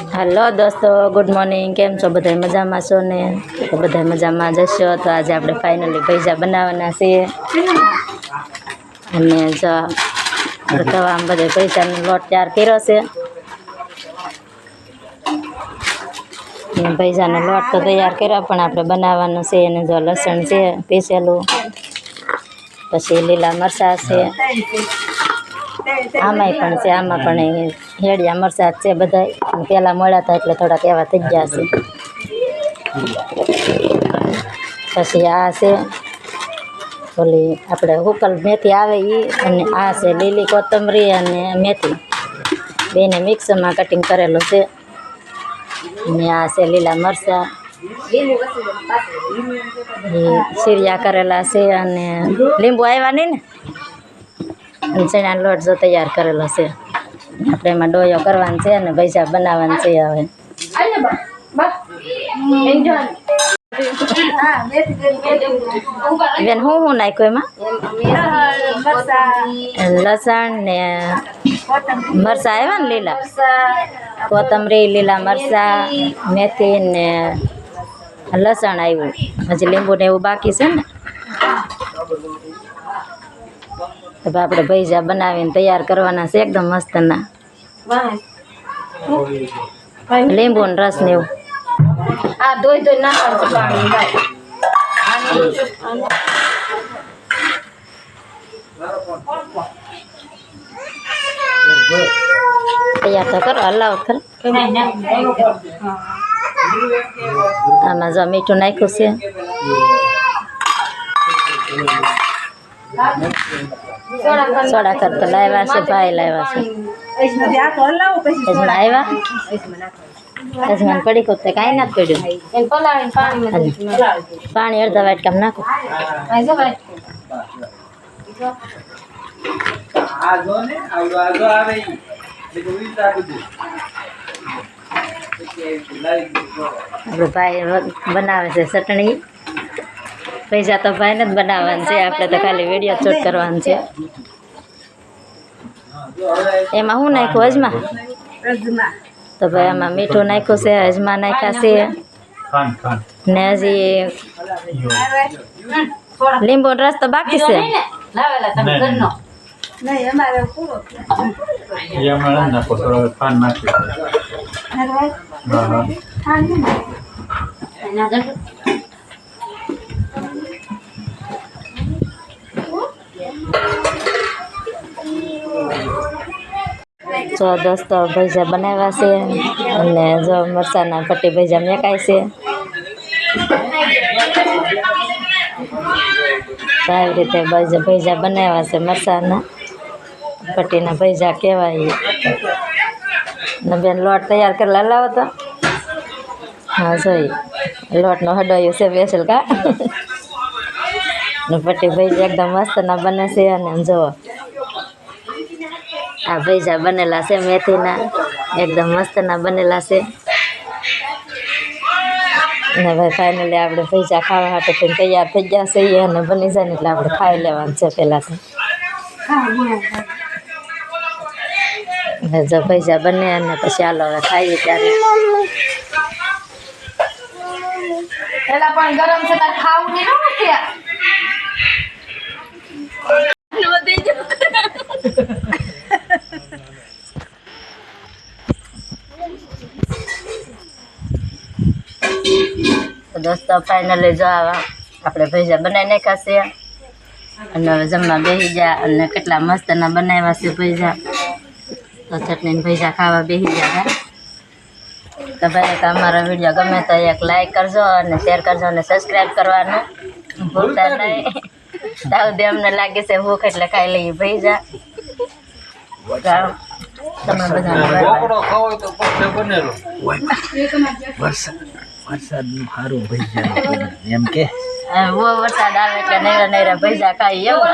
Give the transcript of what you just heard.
Hello दोस्तों, good morning. केम छो? बधाई मजामां छो ने? तो बधाई मजामां ज हशो। तो आज आपणे फाइनली भैजा बनाववाना छे अने जो तवामां बधे भैजानो लोट तैयार कर्यो छे। भैजानो लोट तो तैयार कर्यो पण आपणे बनाववानो छे। अने जो लसण छे पीसेલું, पछी લીલા मरचा छे, आमाय पण छे, आमा पण हेड़िया मरचा छे बधाय। पेला मोळ्या था એટલે થોડાક એવા થઈ ગયા છે। પછી આ છે ઓલી આપણે હુકલ મેથી આવે ઈ, અને આ છે લીલી કોથમરી અને મેથી બેને મિક્સરમાં કટિંગ કરેલું છે। અને આ છે લીલા મરચા સીરિયા કરેલા છે, અને લીંબુ આવ્યા નહીં ને। અને ચણાનો લોટ જો તૈયાર કરેલો છે। આપણે એમાં ડોયો કરવાનો છે અને ભૈજા બનાવવાના છે। હવે બેન હું નાખ્યું એમાં? લસણ ને મરચાં આવ્યા ને લીલા, કોથમરી, લીલા મરચાં, મેથી ને લસણ આવ્યું। હજી લીંબુ ને એવું બાકી છે ને। હવે આપણે ભૈજા બનાવીને તૈયાર કરવાના છે એકદમ મસ્તના। લીંબુ ને રસ ને એવું આ ધોઈ ધોઈ નાખવાનું તૈયાર તો કરો, હલાવો ખરો। આમાં જો મીઠું નાખ્યું છે, સોડા કરતા લાવ્યા છે, ભાઈ લાવ્યા છે। આવ્યા અજમાન પડી કોતે કાંઈ ના પડ્યું। પાણી અડધા વાટકામ નાખો। આપણે ભાઈ બનાવે છે ચટણી। ભૈજા તો ભાઈને જ બનાવવાનું છે, આપણે તો ખાલી વિડીયો શૂટ કરવાનું છે। એમાં શું નાખ્યું? અજમા। તો ભાઈ આમાં મીઠું નાખ્યું છે, અજમા નાખ્યા છે, ને હજી લીંબુ રસ તો બાકી છે। જો દોસ્તો ભૈજા બનાવ્યા છે, અને જો મરચાના પટ્ટી ભૈજા મેકાય છે। તો આવી રીતે ભૈજા બનાવ્યા છે, મરચાના પટ્ટીના ભૈજા કહેવાય। ને બેન લોટ તૈયાર કરી લાવો તો। હા જોઈ લોટનો હડાયું છે બેસેલ કા ને પટ્ટી ભૈજા એકદમ મસ્તના બને છે। અને જુઓ આ ભૈજા બનેલા છે મેથીના, એકદમ મસ્તના બનેલા છે। ને ભાઈ ફાઇનલી આપણે ભૈજા ખાવા માટે થઈને તૈયાર થઈ ગયા છે, અને બની જાય ને એટલે આપણે ખાઈ લેવાનું છે પહેલાં તો। જો ભૈજા બને અને પછી હાલો હવે ખાઈએ ત્યારે। પેલા પણ ગરમ છે તાર ખાવું નહીં તો દોસ્તો ફાઇનલી જો આપણે ભૈજા બનાવી નાખ્યા છે, અને હવે જમવા બેસી ગયા। અને કેટલા મસ્તના બનાવ્યા છે ભૈજા। તો ચટણી ભૈજા ખાવા બેસી ગયા। તો ભાઈ અમારો વિડીયો ગમે તો એક લાઈક કરજો, અને શેર કરજો, અને સબસ્ક્રાઈબ કરવાનું ભૂલતા નહીં। તાવથી અમને લાગે છે ભૂખ એટલે ખાઈ લઈએ ભૈજા। તમે બધા વરસાદ સારું ભૈજા એમ કે વરસાદ આવે એટલે નૈરા નૈરા ભૈજા ખાઈ એવું।